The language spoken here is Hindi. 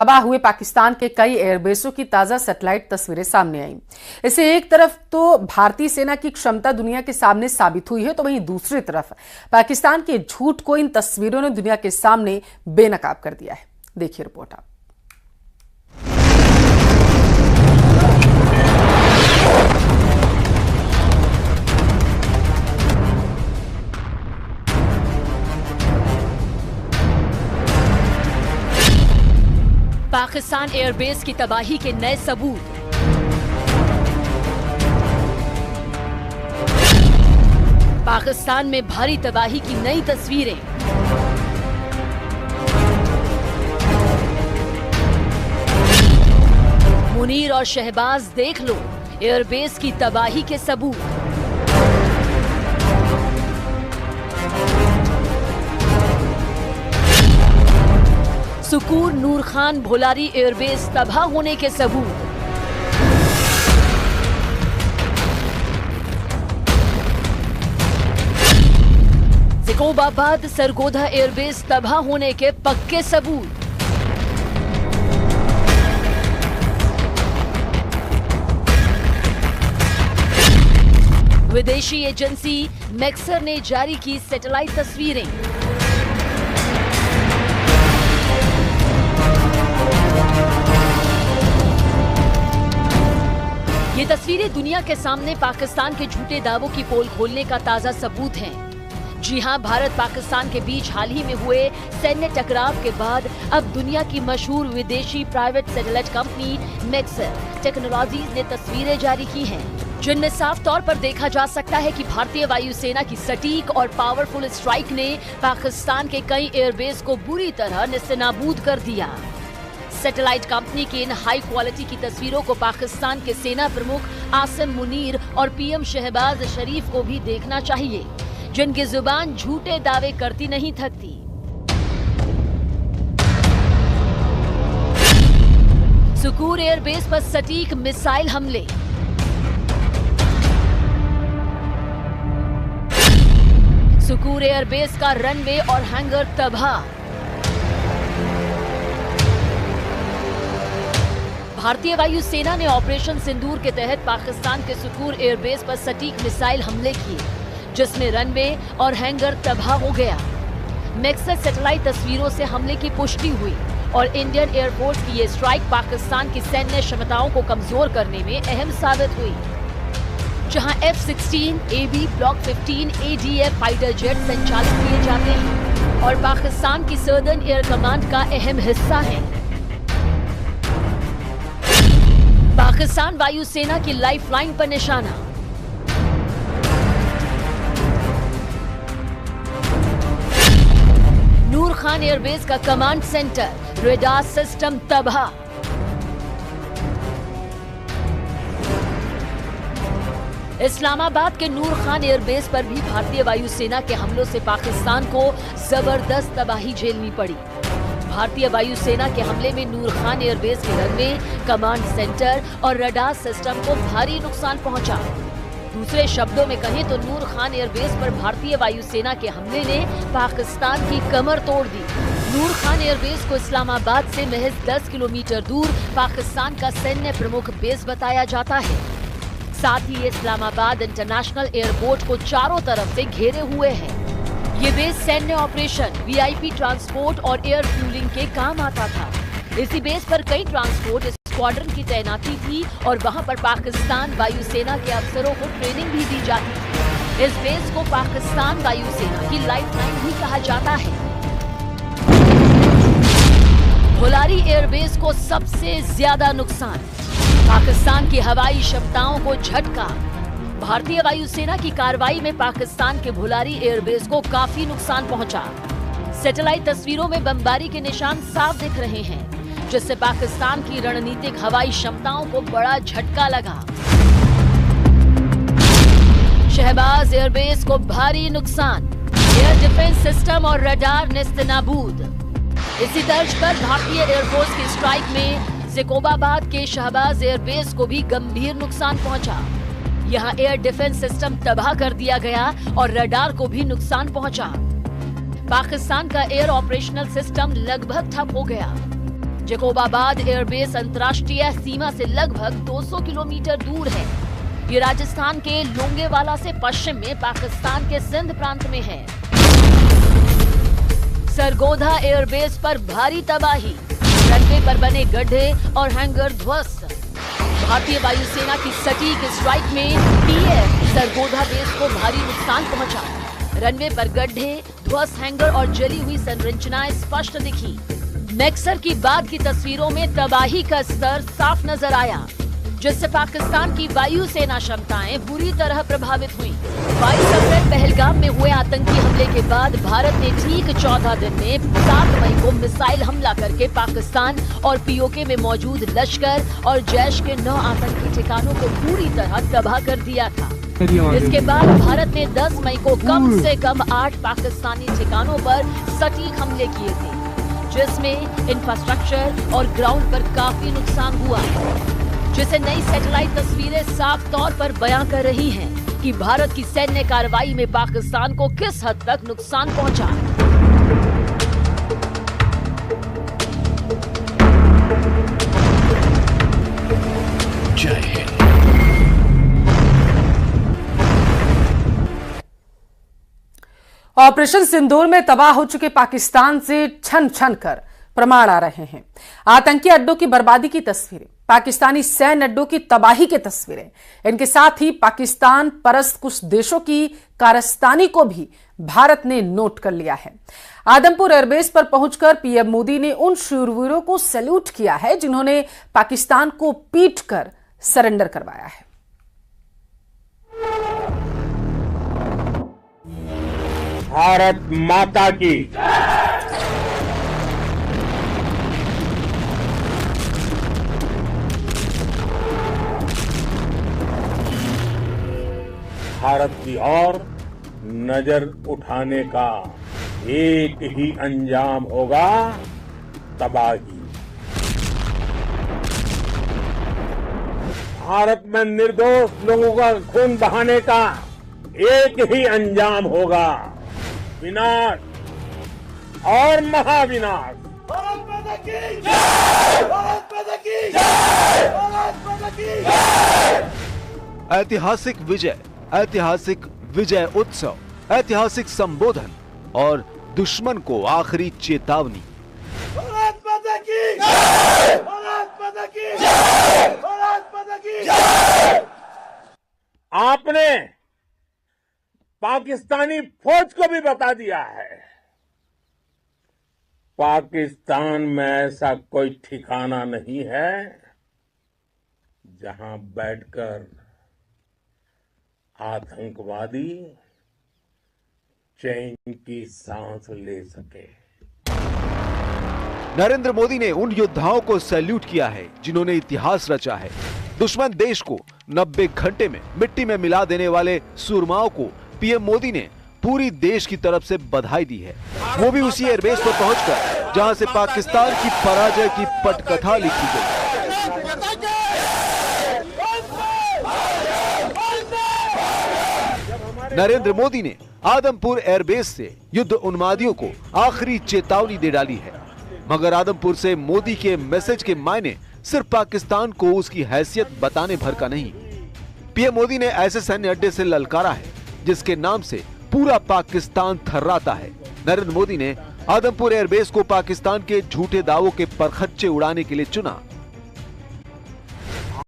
तबाह हुए पाकिस्तान के कई एयरबेसों की ताजा सैटेलाइट तस्वीरें सामने आई। इससे एक तरफ तो भारतीय सेना की क्षमता दुनिया के सामने साबित हुई है, तो वहीं दूसरी तरफ पाकिस्तान के झूठ को इन तस्वीरों ने दुनिया के सामने बेनकाब कर दिया है। देखिए रिपोर्ट आप। पाकिस्तान एयरबेस की तबाही के नए सबूत। पाकिस्तान में भारी तबाही की नई तस्वीरें। मुनीर और शहबाज देख लो एयरबेस की तबाही के सबूत। सुकूर नूर खान भोलारी एयरबेस तबाह होने के सबूत। ज़िकोबाबाद सरगोधा एयरबेस तबाह होने के पक्के सबूत। विदेशी एजेंसी मैक्सर ने जारी की सैटेलाइट तस्वीरें। ये तस्वीरें दुनिया के सामने पाकिस्तान के झूठे दावों की पोल खोलने का ताजा सबूत हैं। जी हां, भारत पाकिस्तान के बीच हाल ही में हुए सैन्य टकराव के बाद अब दुनिया की मशहूर विदेशी private satellite company Maxar technologies ने तस्वीरें जारी की हैं, जिनमें साफ तौर पर देखा जा सकता है कि भारतीय वायुसेना की सटीक और पावरफुल स्ट्राइक ने पाकिस्तान के कई एयरबेस को बुरी तरह नेस्तनाबूद कर दिया। सैटेलाइट कंपनी की इन हाई क्वालिटी की तस्वीरों को पाकिस्तान के सेना प्रमुख आसिम मुनीर और पीएम शहबाज शरीफ को भी देखना चाहिए, जिनकी जुबान झूठे दावे करती नहीं थकती। सुकूर एयरबेस पर सटीक मिसाइल हमले। सुकूर एयरबेस का रनवे और हैंगर तबाह। भारतीय वायुसेना ने ऑपरेशन सिंदूर के तहत पाकिस्तान के सुकूर एयरबेस पर सटीक मिसाइल हमले किए, जिसमें रनवे और हैंगर तबाह हो गया। मैक्सर सैटेलाइट तस्वीरों से हमले की पुष्टि हुई और इंडियन एयरफोर्स की ये स्ट्राइक पाकिस्तान की सैन्य क्षमताओं को कमजोर करने में अहम साबित हुई। जहां F-16, AB, Block 15 ADF fighter jet संचालित किए जाते हैं और पाकिस्तान की सदर्न एयर कमांड का अहम हिस्सा है। पाकिस्तान वायुसेना की लाइफलाइन पर निशाना। नूर खान एयरबेस का कमांड सेंटर, रेडार सिस्टम तबाह। इस्लामाबाद के नूर खान एयरबेस पर भी भारतीय वायुसेना के हमलों से पाकिस्तान को जबरदस्त तबाही झेलनी पड़ी। भारतीय वायुसेना के हमले में नूर खान एयरबेस के रनवे, कमांड सेंटर और रडार सिस्टम को भारी नुकसान पहुंचा। दूसरे शब्दों में कहें तो नूर खान एयरबेस पर भारतीय वायुसेना के हमले ने पाकिस्तान की कमर तोड़ दी। नूर खान एयरबेस को इस्लामाबाद से महज 10 किलोमीटर दूर पाकिस्तान का सैन्य प्रमुख बेस बताया जाता है। साथ ही इस्लामाबाद इंटरनेशनल एयरपोर्ट को चारों तरफ से घेरे हुए है। ये बेस सैन्य ऑपरेशन, वीआईपी ट्रांसपोर्ट और एयर फ्यूलिंग के काम आता था। इसी बेस पर कई ट्रांसपोर्ट स्क्वाड्रन की तैनाती थी और वहां पर पाकिस्तान वायुसेना के अफसरों को ट्रेनिंग भी दी जाती थी। इस बेस को पाकिस्तान वायुसेना की लाइफलाइन भी कहा जाता है। भोलारी एयरबेस को सबसे ज्यादा नुकसान। पाकिस्तान की हवाई क्षमताओं को झटका। भारतीय वायुसेना की कार्रवाई में पाकिस्तान के भोलारी एयरबेस को काफी नुकसान पहुंचा। सैटेलाइट तस्वीरों में बमबारी के निशान साफ दिख रहे हैं, जिससे पाकिस्तान की रणनीतिक हवाई क्षमताओं को बड़ा झटका लगा। शहबाज एयरबेस को भारी नुकसान। एयर डिफेंस सिस्टम और रडार नेस्तनाबूद। इसी तर्ज पर भारतीय एयरफोर्स की स्ट्राइक में ज़िकोबाबाद के शहबाज एयरबेस को भी गंभीर नुकसान पहुंचा। यहां एयर डिफेंस सिस्टम तबाह कर दिया गया और रडार को भी नुकसान पहुंचा। पाकिस्तान का एयर ऑपरेशनल सिस्टम लगभग ठप हो गया, जकोबाबाद एयरबेस अंतर्राष्ट्रीय सीमा से लगभग 200 किलोमीटर दूर है। ये राजस्थान के लोंगेवाला से पश्चिम में पाकिस्तान के सिंध प्रांत में है। सरगोधा एयरबेस पर भारी तबाही, रनवे पर बने गड्ढे और हैंगर ध्वस्त। भारतीय वायुसेना की सटीक स्ट्राइक में पीएफ सरगोधा बेस को भारी नुकसान पहुंचा। रनवे पर गड्ढे, ध्वस्त हैंगर और जली हुई संरचनाएं स्पष्ट दिखी। मैक्सर की बाद की तस्वीरों में तबाही का स्तर साफ नजर आया, जिससे पाकिस्तान की वायुसेना क्षमताएं बुरी तरह प्रभावित हुई। 22 अप्रैल पहलगाम में हुए आतंकी हमले के बाद भारत ने ठीक 14 दिन में 7 मई को मिसाइल हमला करके पाकिस्तान और पीओके में मौजूद लश्कर और जैश के 9 आतंकी ठिकानों को पूरी तरह तबाह कर दिया था। इसके बाद भारत ने 10 मई को कम से कम 8 पाकिस्तानी ठिकानों पर सटीक हमले किए थे, जिसमें इंफ्रास्ट्रक्चर और ग्राउंड पर काफी नुकसान हुआ, जिसे नई सैटेलाइट तस्वीरें साफ तौर पर बयां कर रही हैं कि भारत की सैन्य कार्रवाई में पाकिस्तान को किस हद तक नुकसान पहुंचा। जय हिंद। ऑपरेशन सिंदूर में तबाह हो चुके पाकिस्तान से छन छन कर प्रमाण आ रहे हैं। आतंकी अड्डों की बर्बादी की तस्वीरें, पाकिस्तानी सैन्य अड्डों की तबाही की तस्वीरें, इनके साथ ही पाकिस्तान परस्त कुछ देशों की कारस्तानी को भी भारत ने नोट कर लिया है। आदमपुर एयरबेस पर पहुंचकर पीएम मोदी ने उन शूरवीरों को सैल्यूट किया है जिन्होंने पाकिस्तान को पीटकर सरेंडर करवाया है। भारत माता की भारत की ओर नजर उठाने का एक ही अंजाम होगा, तबाही। भारत में निर्दोष लोगों का खून बहाने का एक ही अंजाम होगा, विनाश और महाविनाश। भारत माता की जय! भारत माता की जय! भारत माता की जय! ऐतिहासिक विजय, ऐतिहासिक विजय उत्सव, ऐतिहासिक संबोधन और दुश्मन को आखिरी चेतावनी। भारत माता की जय! भारत माता की जय! भारत माता की जय! आपने पाकिस्तानी फौज को भी बता दिया है, पाकिस्तान में ऐसा कोई ठिकाना नहीं है जहां बैठकर आतंकवादी चैन की सांस ले सके। नरेंद्र मोदी ने उन योद्धाओं को सैल्यूट किया है जिन्होंने इतिहास रचा है। दुश्मन देश को 90 घंटे में मिट्टी में मिला देने वाले सूरमाओं को पीएम मोदी ने पूरी देश की तरफ से बधाई दी है, वो भी उसी एयरबेस पर पहुंचकर जहां से पाकिस्तान की पराजय की पटकथा लिखी गई। नरेंद्र मोदी ने आदमपुर एयरबेस से युद्ध उन्मादियों को आखिरी चेतावनी दे डाली है, मगर आदमपुर से मोदी के मैसेज के मायने सिर्फ पाकिस्तान को उसकी हैसियत बताने भर का नहीं। पीएम मोदी ने ऐसे सैन्य अड्डे से ललकारा है जिसके नाम से पूरा पाकिस्तान थर्राता है। नरेंद्र मोदी ने आदमपुर एयरबेस को पाकिस्तान के झूठे दावों के परखच्चे उड़ाने के लिए चुना।